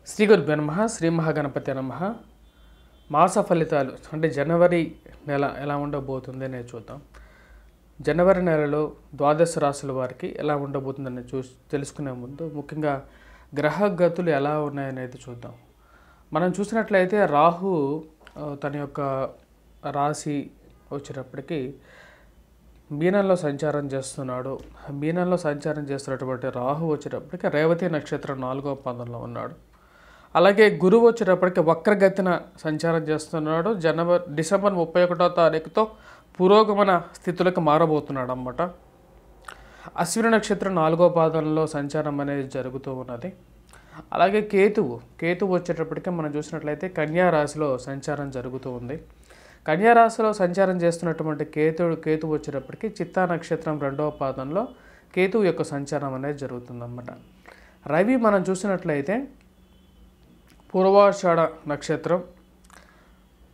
శ్రీ గురుభ్యో నమః. శ్రీ మహాగణపతి నమః. మాస ఫలితాలు అంటే జనవరి నెల ఎలా ఉండబోతుంది అనేది చూద్దాం. జనవరి నెలలో ద్వాదశ రాశుల వారికి ఎలా ఉండబోతుందని తెలుసుకునే ముందు ముఖ్యంగా గ్రహగతులు ఎలా ఉన్నాయనేది చూద్దాం. మనం చూసినట్లయితే రాహు తన యొక్క రాశి వచ్చేటప్పటికి మీనంలో సంచారం చేస్తున్నాడు. మీనంలో సంచారం చేస్తున్నటువంటి రాహు వచ్చేటప్పటికి రేవతి నక్షత్రం 4వ పాదంలో ఉన్నాడు. అలాగే గురువు వచ్చేటప్పటికి వక్రగతిన సంచారం చేస్తున్నాడు. డిసెంబర్ 31వ తారీఖుతో పురోగమన స్థితులకు మారబోతున్నాడు అన్నమాట. అశ్విని నక్షత్రం 4వ పాదంలో సంచారం అనేది జరుగుతూ ఉన్నది. అలాగే కేతువు వచ్చేటప్పటికి మనం చూసినట్లయితే కన్యా రాశిలో సంచారం జరుగుతూ ఉంది. కన్యా రాశిలో సంచారం చేస్తున్నటువంటి కేతువు వచ్చేటప్పటికి చిత్తా నక్షత్రం 2వ పాదంలో కేతువు యొక్క సంచారం అనేది జరుగుతుందన్నమాట. రవి మనం చూసినట్లయితే పూర్వాషాఢ నక్షత్రం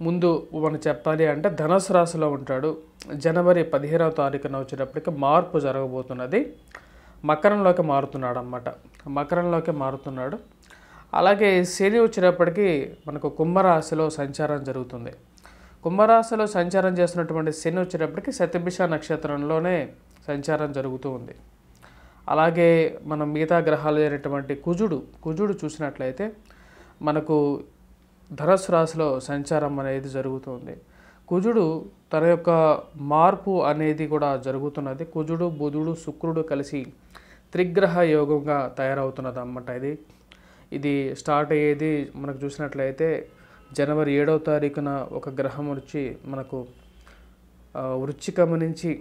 ముందు మనం చెప్పాలి అంటే ధనుసు రాశిలో ఉంటాడు. జనవరి 15వ తారీఖున వచ్చేటప్పటికి మార్పు జరగబోతున్నది. మకరంలోకి మారుతున్నాడు. అలాగే శని వచ్చేటప్పటికి మనకు కుంభరాశిలో సంచారం జరుగుతుంది. కుంభరాశిలో సంచారం చేస్తున్నటువంటి శని వచ్చేటప్పటికి శతభిష నక్షత్రంలోనే సంచారం జరుగుతూ ఉంది. అలాగే మనం మిగతా గ్రహాలు అయినటువంటి కుజుడు చూసినట్లయితే మనకు ధనుస్సు రాశిలో సంచారం అనేది జరుగుతుంది. కుజుడు తన యొక్క మార్పు అనేది కూడా జరుగుతున్నది. కుజుడు బుధుడు శుక్రుడు కలిసి త్రిగ్రహ యోగంగా తయారవుతున్నది అన్నమాట. ఇది స్టార్ట్ అయ్యేది మనకు చూసినట్లయితే జనవరి 7వ తారీఖున ఒక గ్రహం వచ్చి మనకు వృశ్చికం నుంచి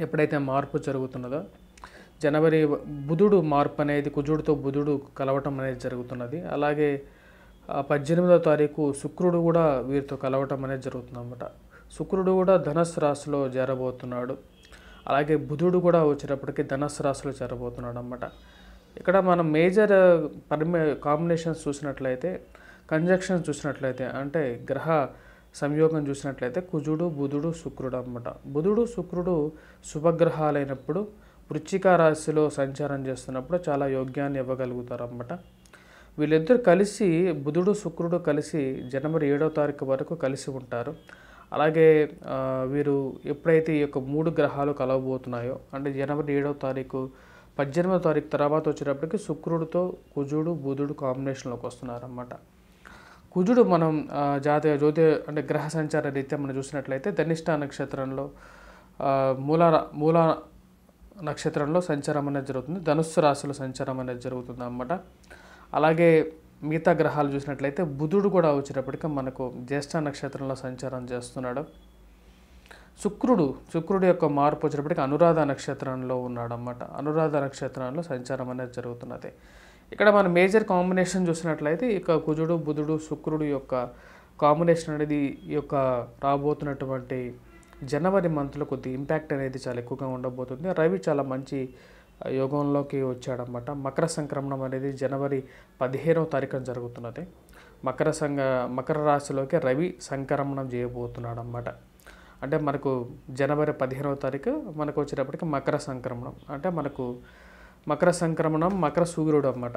ఎప్పుడైతే మార్పు జరుగుతున్నదో జనవరి బుధుడు మార్పు అనేది కుజుడితో బుధుడు కలవటం అనేది జరుగుతున్నది. అలాగే 18వ తారీఖు శుక్రుడు కూడా వీరితో కలవటం అనేది జరుగుతుంది అన్నమాట. శుక్రుడు కూడా ధనుస్సు రాశిలో చేరబోతున్నాడు. అలాగే బుధుడు కూడా వచ్చేటప్పటికి ధనుస్సు రాశిలో చేరబోతున్నాడు అన్నమాట. ఇక్కడ మనం మేజర్ కాంబినేషన్స్ చూసినట్లయితే కంజక్షన్స్ చూసినట్లయితే అంటే గ్రహ సంయోగం చూసినట్లయితే కుజుడు బుధుడు శుక్రుడు అన్నమాట. బుధుడు శుక్రుడు శుభగ్రహాలైనప్పుడు వృశ్చిక రాశిలో సంచారం చేస్తున్నప్పుడు చాలా యోగ్యాన్ని ఇవ్వగలుగుతారు అన్నమాట. వీళ్ళిద్దరు కలిసి బుధుడు శుక్రుడు కలిసి జనవరి 7వ తారీఖు వరకు కలిసి ఉంటారు. అలాగే వీరు ఎప్పుడైతే ఈ యొక్క 3 గ్రహాలు కలవబోతున్నాయో అంటే జనవరి 7వ తారీఖు 18వ తారీఖు తర్వాత వచ్చేటప్పటికి శుక్రుడితో కుజుడు బుధుడు కాంబినేషన్లోకి వస్తున్నారు అన్నమాట. కుజుడు మనం జ్యోతి అంటే గ్రహ సంచార రీత్యా మనం చూసినట్లయితే ధనిష్ట నక్షత్రంలో మూల నక్షత్రంలో సంచారం అనేది జరుగుతుంది. ధనుస్సు రాశిలో సంచారం అనేది జరుగుతుంది అన్నమాట. అలాగే మిగతా గ్రహాలు చూసినట్లయితే బుధుడు కూడా వచ్చేటప్పటికి మనకు జ్యేష్ఠ నక్షత్రంలో సంచారం చేస్తున్నాడు. శుక్రుడు యొక్క మార్పు వచ్చేటప్పటికి అనురాధ నక్షత్రంలో ఉన్నాడు అన్నమాట. అనురాధ నక్షత్రంలో సంచారం అనేది జరుగుతున్నది. ఇక్కడ మన మేజర్ కాంబినేషన్ చూసినట్లయితే ఇక కుజుడు బుధుడు శుక్రుడు యొక్క కాంబినేషన్ అనేది ఈ యొక్క రాబోతున్నటువంటి జనవరి మంత్లో కొద్ది ఇంపాక్ట్ అనేది చాలా ఎక్కువగా ఉండబోతుంది. రవి చాలా మంచి యోగంలోకి వచ్చాడనమాట. మకర సంక్రమణం అనేది జనవరి 15వ తారీఖున జరుగుతున్నది. మకర రాశిలోకి రవి సంక్రమణం చేయబోతున్నాడు అన్నమాట. అంటే మనకు జనవరి 15వ తారీఖు మనకు వచ్చేటప్పటికి మకర సంక్రమణం అంటే మనకు మకర సంక్రమణం మకర సూర్యుడు అన్నమాట.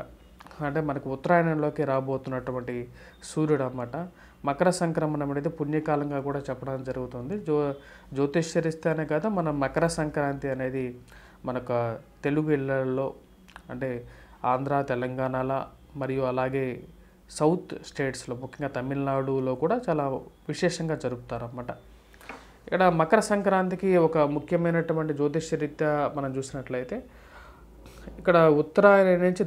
అంటే మనకు ఉత్తరాయణంలోకి రాబోతున్నటువంటి సూర్యుడు అన్నమాట. మకర సంక్రమణం అనేది పుణ్యకాలంగా కూడా చెప్పడం జరుగుతుంది. జ్యోతిష్యరీత్యానే కాదు మన మకర సంక్రాంతి అనేది మనకు తెలుగు ఇళ్లలో అంటే ఆంధ్ర తెలంగాణలో మరియు అలాగే సౌత్ స్టేట్స్లో ముఖ్యంగా తమిళనాడులో కూడా చాలా విశేషంగా జరుపుతారన్నమాట. ఇక్కడ మకర సంక్రాంతికి ఒక ముఖ్యమైనటువంటి జ్యోతిష్యరీత్యా మనం చూసినట్లయితే ఇక్కడ ఉత్తరాయణ నుంచి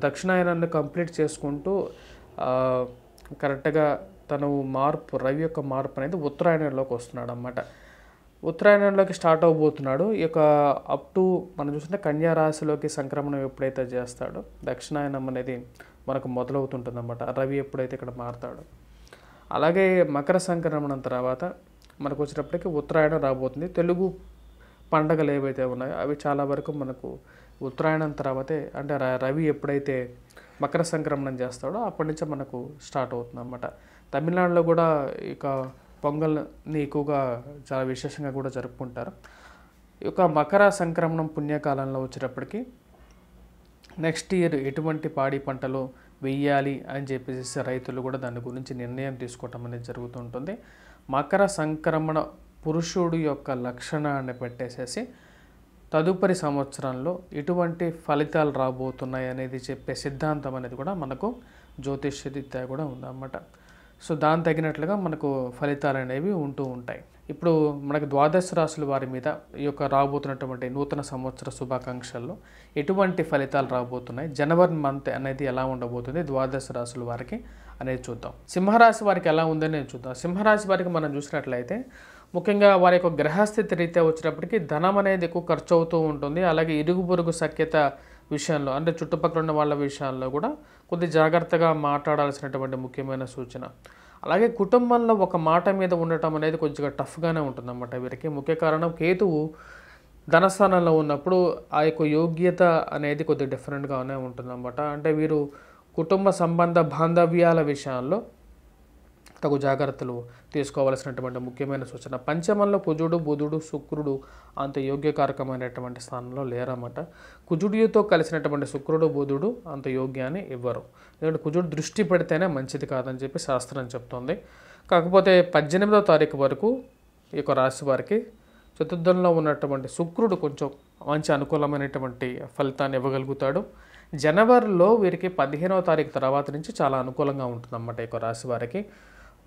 దక్షిణాయనాన్ని కంప్లీట్ చేసుకుంటూ కరెక్ట్గా తను రవి యొక్క మార్పు అనేది ఉత్తరాయణంలోకి వస్తున్నాడు అన్నమాట. ఉత్తరాయణంలోకి స్టార్ట్ అవబోతున్నాడు. ఈ యొక్క అప్ టు మనం చూస్తుంటే కన్యా రాశిలోకి సంక్రమణం ఎప్పుడైతే చేస్తాడో దక్షిణాయనం అనేది మనకు మొదలవుతుంటుంది అన్నమాట. రవి ఎప్పుడైతే ఇక్కడ మారుతాడో అలాగే మకర సంక్రమణం తర్వాత మనకు వచ్చేటప్పటికి ఉత్తరాయణం రాబోతుంది. తెలుగు పండగలు ఏవైతే ఉన్నాయో అవి చాలా వరకు మనకు ఉత్తరాయణం తర్వాతే అంటే రవి ఎప్పుడైతే మకర సంక్రమణం చేస్తాడో అప్పటి నుంచి మనకు స్టార్ట్ అవుతుంది అన్నమాట. తమిళనాడులో కూడా ఇక పొంగల్ని ఎక్కువగా చాలా విశేషంగా కూడా జరుపుకుంటారు. ఈ యొక్క మకర సంక్రమణం పుణ్యకాలంలో వచ్చేటప్పటికి నెక్స్ట్ ఇయర్ ఎటువంటి పాడి పంటలు వెయ్యాలి అని చెప్పేసి రైతులు కూడా దాని గురించి నిర్ణయం తీసుకోవటం అనేది జరుగుతుంటుంది. మకర సంక్రమణ పురుషుడు యొక్క లక్షణాన్ని పెట్టేసేసి తదుపరి సంవత్సరంలో ఎటువంటి ఫలితాలు రాబోతున్నాయి అనేది చెప్పే సిద్ధాంతం అనేది కూడా మనకు జ్యోతిష్యరీత్యా కూడా ఉందన్నమాట. సో దాని తగినట్లుగా మనకు ఫలితాలు అనేవి ఉంటూ ఉంటాయి. ఇప్పుడు మనకు ద్వాదశ రాశుల వారి మీద ఈ యొక్క రాబోతున్నటువంటి నూతన సంవత్సర శుభాకాంక్షల్లో ఎటువంటి ఫలితాలు రాబోతున్నాయి, జనవరి మంత్ అనేది ఎలా ఉండబోతుంది ద్వాదశ రాశుల వారికి అనేది చూద్దాం. సింహరాశి వారికి ఎలా ఉందని చూద్దాం. సింహరాశి వారికి మనం చూసినట్లయితే ముఖ్యంగా వారి యొక్క గ్రహస్థితి రీత్యా వచ్చేటప్పటికి ధనం అనేది ఎక్కువ ఖర్చు అవుతూ ఉంటుంది. అలాగే ఇరుగు పొరుగు సఖ్యత విషయంలో అంటే చుట్టుపక్కల ఉన్న వాళ్ళ విషయాల్లో కూడా కొద్ది జాగ్రత్తగా మాట్లాడాల్సినటువంటి ముఖ్యమైన సూచన. అలాగే కుటుంబంలో ఒక మాట మీద ఉండటం అనేది కొద్దిగా టఫ్గానే ఉంటుందన్నమాట వీరికి. ముఖ్య కారణం కేతువు ధనస్థానంలో ఉన్నప్పుడు ఆ యొక్క యోగ్యత అనేది కొద్దిగా డిఫరెంట్గానే ఉంటుందన్నమాట. అంటే వీరు కుటుంబ సంబంధ బాంధవ్యాల విషయాల్లో తగు జాగ్రత్తలు తీసుకోవాల్సినటువంటి ముఖ్యమైన సూచన. పంచమంలో కుజుడు బుధుడు శుక్రుడు అంత యోగ్యకారకమైనటువంటి స్థానంలో లేరన్నమాట. కుజుడితో కలిసినటువంటి శుక్రుడు బుధుడు అంత యోగ్యాన్ని ఇవ్వరు. ఎందుకంటే కుజుడు దృష్టి పెడితేనే మంచిది కాదని చెప్పి శాస్త్రం చెప్తోంది. కాకపోతే 18వ తారీఖు వరకు ఈ యొక్క రాశి వారికి చతుర్థంలో ఉన్నటువంటి శుక్రుడు కొంచెం మంచి అనుకూలమైనటువంటి ఫలితాన్ని ఇవ్వగలుగుతాడు. జనవరిలో వీరికి 15వ తారీఖు తర్వాత నుంచి చాలా అనుకూలంగా ఉంటుందన్నమాట ఈ యొక్క రాశి వారికి.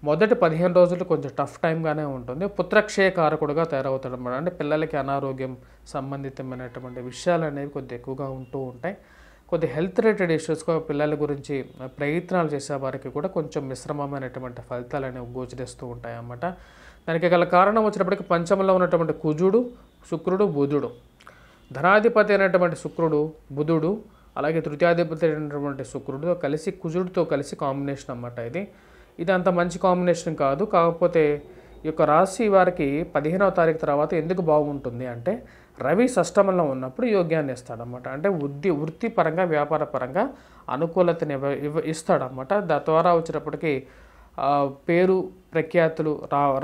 మొదటి 15 రోజులు కొంచెం టఫ్ టైంగానే ఉంటుంది. పుత్రక్షయకారకుడుగా తయారవుతాడు అన్నమాట. అంటే పిల్లలకి అనారోగ్యం సంబంధితమైనటువంటి విషయాలు అనేవి కొద్దిగా ఎక్కువగా ఉంటూ ఉంటాయి. కొద్ది హెల్త్ రిలేటెడ్ ఇష్యూస్గా పిల్లల గురించి ప్రయత్నాలు చేసే వారికి కూడా కొంచెం మిశ్రమమైనటువంటి ఫలితాలు అనేవి గోచరిస్తూ ఉంటాయి అన్నమాట. దానికి గల కారణం వచ్చినప్పటికీ పంచమంలో ఉన్నటువంటి కుజుడు శుక్రుడు బుధుడు, ధనాధిపతి అయినటువంటి శుక్రుడు బుధుడు అలాగే తృతీయాధిపతి అయినటువంటి శుక్రుడితో కలిసి కుజుడితో కలిసి కాంబినేషన్ అన్నమాట. ఇది అంత మంచి కాంబినేషన్ కాదు. కాకపోతే ఈ యొక్క రాశి వారికి 15వ తారీఖు తర్వాత ఎందుకు బాగుంటుంది అంటే రవి షష్టమంలో ఉన్నప్పుడు యోగ్యాన్ని ఇస్తాడన్నమాట. అంటే వృత్తిపరంగా వ్యాపార పరంగా అనుకూలతని ఇస్తాడన్నమాట. దాని ద్వారా వచ్చేటప్పటికి పేరు ప్రఖ్యాతులు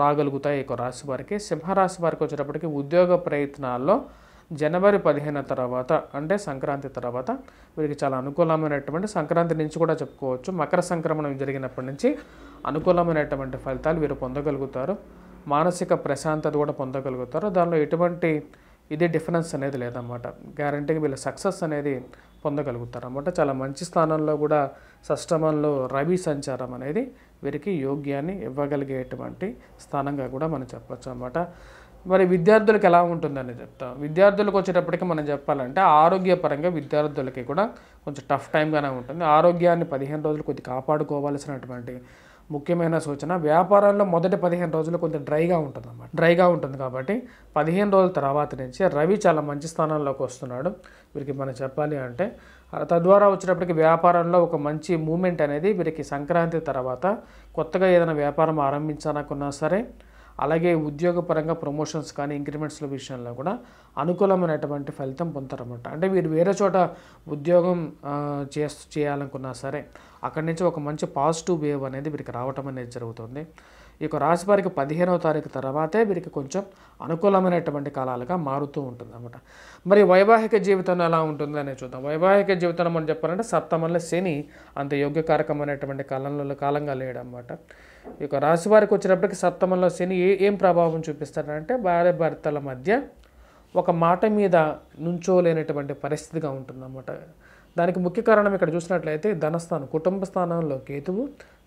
రాగలుగుతాయి ఈ యొక్క రాశి వారికి. సింహరాశి వారికి వచ్చేటప్పటికి ఉద్యోగ ప్రయత్నాల్లో జనవరి 15 తర్వాత అంటే సంక్రాంతి తర్వాత వీరికి చాలా అనుకూలమైనటువంటి, సంక్రాంతి నుంచి కూడా చెప్పుకోవచ్చు, మకర సంక్రమణం జరిగినప్పటి నుంచి అనుకూలమైనటువంటి ఫలితాలు వీరు పొందగలుగుతారు. మానసిక ప్రశాంతత కూడా పొందగలుగుతారు. దానిలో ఎటువంటి డిఫరెన్స్ అనేది లేదన్నమాట. గ్యారంటీగా వీళ్ళ సక్సెస్ అనేది పొందగలుగుతారు అన్నమాట. చాలా మంచి స్థానంలో కూడా షష్టమంలో రవి సంచారం అనేది వీరికి యోగ్యాన్ని ఇవ్వగలిగేటువంటి స్థానంగా కూడా మనం చెప్పచ్చు అన్నమాట. మరి విద్యార్థులకు ఎలా ఉంటుందని చెప్తాం. విద్యార్థులకు వచ్చేటప్పటికి మనం చెప్పాలంటే ఆరోగ్యపరంగా విద్యార్థులకి కూడా కొంచెం టఫ్ టైంగానే ఉంటుంది. ఆరోగ్యాన్ని 15 రోజులు కొద్దిగా కాపాడుకోవాల్సినటువంటి ముఖ్యమైన సూచన. వ్యాపారాల్లో మొదటి 15 రోజులు కొంచెం డ్రైగా ఉంటుంది కాబట్టి 15 రోజుల తర్వాత నుంచి రవి చాలా మంచి స్థానంలోకి వస్తున్నాడు వీరికి మనం చెప్పాలి అంటే. తద్వారా వచ్చేటప్పటికి వ్యాపారంలో ఒక మంచి మూమెంట్ అనేది వీరికి సంక్రాంతి తర్వాత కొత్తగా ఏదైనా వ్యాపారం ఆరంభించాలనుకున్నా సరే, అలాగే ఉద్యోగపరంగా ప్రమోషన్స్ కానీ ఇంక్రిమెంట్స్ల విషయంలో కూడా అనుకూలమైనటువంటి ఫలితం పొందుతారన్నమాట. అంటే వీరు వేరే చోట ఉద్యోగం చేయాలనుకున్నా సరే అక్కడి నుంచి ఒక మంచి పాజిటివ్ వేవ్ అనేది వీరికి రావటం అనేది జరుగుతుంది. ఈ యొక్క రాశి వారికి 15వ తారీఖు తర్వాతే వీరికి కొంచెం అనుకూలమైనటువంటి కాలాలుగా మారుతూ ఉంటుంది అన్నమాట. మరి వైవాహిక జీవితం ఎలా ఉంటుంది అనేది చూద్దాం. వైవాహిక జీవితం మనం చెప్పాలంటే సప్తమంలో శని అంత యోగ్యకారకమైనటువంటి కాలంగా లేడన్నమాట. ఈ యొక్క రాశి వారికి వచ్చినప్పటికీ సప్తమంలో శని ఏం ప్రభావం చూపిస్తాడంటే భార్య భర్తల మధ్య ఒక మాట మీద నుంచోలేనటువంటి పరిస్థితిగా ఉంటుందన్నమాట. దానికి ముఖ్య కారణం ఇక్కడ చూసినట్లయితే ధనస్థానం కుటుంబ స్థానంలో కేతువు,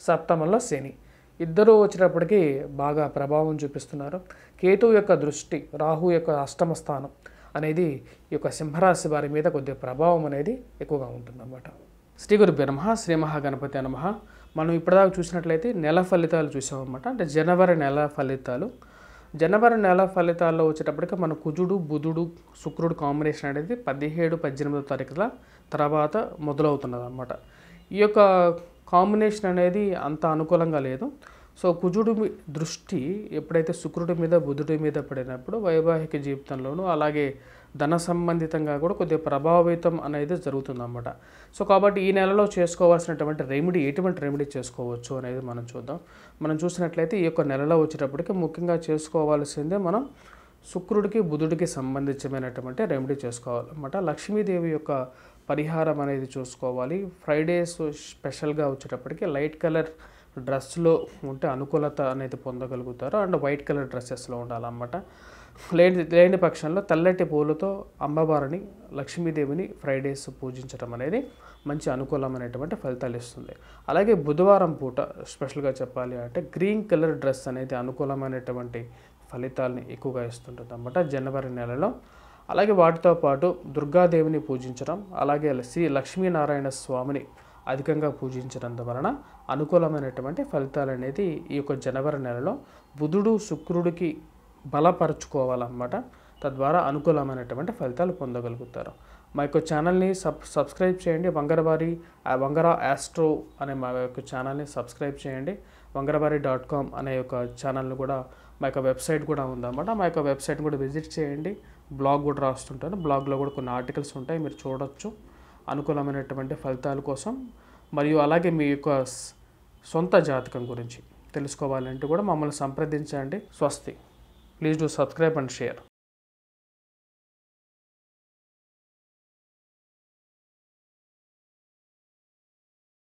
సప్తమంలో శని ఇద్దరూ వచ్చినప్పటికీ బాగా ప్రభావం చూపిస్తున్నారు. కేతువు యొక్క దృష్టి రాహు యొక్క అష్టమ స్థానం అనేది ఈ యొక్క సింహరాశి వారి మీద కొద్దిగా ప్రభావం అనేది ఎక్కువగా ఉంటుందన్నమాట. శ్రీ గురుభ్యో నమః, శ్రీ మహాగణపతి నమః. మనం ఇప్పటిదాకా చూసినట్లయితే నెల ఫలితాలు చూసామన్నమాట. అంటే జనవరి నెల ఫలితాలు. జనవరి నెల ఫలితాల్లో వచ్చేటప్పటికి మన కుజుడు బుధుడు శుక్రుడు కాంబినేషన్ అనేది 17-18వ తారీఖుల తర్వాత మొదలవుతున్నది అన్నమాట. ఈ యొక్క కాంబినేషన్ అనేది అంత అనుకూలంగా లేదు. సో కుజుడు దృష్టి ఎప్పుడైతే శుక్రుడి మీద బుధుడి మీద పడినప్పుడు వైవాహిక జీవితంలోనూ అలాగే ధన సంబంధితంగా కూడా కొద్దిగా ప్రభావితం అనేది జరుగుతుందన్నమాట. సో కాబట్టి ఈ నెలలో చేసుకోవాల్సినటువంటి ఎటువంటి రెమెడీ చేసుకోవచ్చు అనేది మనం చూద్దాం. మనం చూసినట్లయితే ఈ యొక్క నెలలో వచ్చేటప్పటికి ముఖ్యంగా చేసుకోవాల్సిందే మనం శుక్రుడికి బుధుడికి సంబంధించినటువంటి రెమెడీ చేసుకోవాలన్నమాట. లక్ష్మీదేవి యొక్క పరిహారం అనేది చూసుకోవాలి. ఫ్రైడేస్ స్పెషల్గా వచ్చేటప్పటికి లైట్ కలర్ డ్రెస్లో ఉంటే అనుకూలత అనేది పొందగలుగుతారు. అండ్ వైట్ కలర్ డ్రెస్సెస్లో ఉండాలన్నమాట. లేని పక్షంలో తెల్లటి పూలతో అమ్మవారిని, లక్ష్మీదేవిని ఫ్రైడేస్ పూజించడం అనేది మంచి అనుకూలమైనటువంటి ఫలితాలు ఇస్తుంది. అలాగే బుధవారం పూట స్పెషల్గా చెప్పాలి అంటే గ్రీన్ కలర్ డ్రెస్ అనేది అనుకూలమైనటువంటి ఫలితాలని ఎక్కువగా ఇస్తుంటుంది అన్నమాట జనవరి నెలలో. అలాగే వాటితో పాటు దుర్గాదేవిని పూజించడం, అలాగే శ్రీ లక్ష్మీనారాయణ స్వామిని అధికంగా పూజించడం వలన అనుకూలమైనటువంటి ఫలితాలు అనేది ఈ యొక్క జనవరి నెలలో బుధుడు శుక్రుడికి బలపరుచుకోవాలన్నమాట. తద్వారా అనుకూలమైనటువంటి ఫలితాలు పొందగలుగుతారు. మా యొక్క ఛానల్ని సబ్స్క్రైబ్ చేయండి. వంగర ఆస్ట్రో అనే మా యొక్క ఛానల్ని సబ్స్క్రైబ్ చేయండి. వంగరవారి.com అనే యొక్క ఛానల్ని కూడా, మా యొక్క వెబ్సైట్ కూడా ఉందన్నమాట. మా యొక్క వెబ్సైట్ కూడా విజిట్ చేయండి. బ్లాగ్ కూడా రాస్తుంటాను. బ్లాగ్లో కూడా కొన్ని ఆర్టికల్స్ ఉంటాయి, మీరు చూడొచ్చు అనుకూలమైనటువంటి ఫలితాల కోసం. మరియు అలాగే మీ యొక్క సొంత జాతకం గురించి తెలుసుకోవాలంటే కూడా మమ్మల్ని సంప్రదించండి. స్వస్తి. Please do subscribe and share.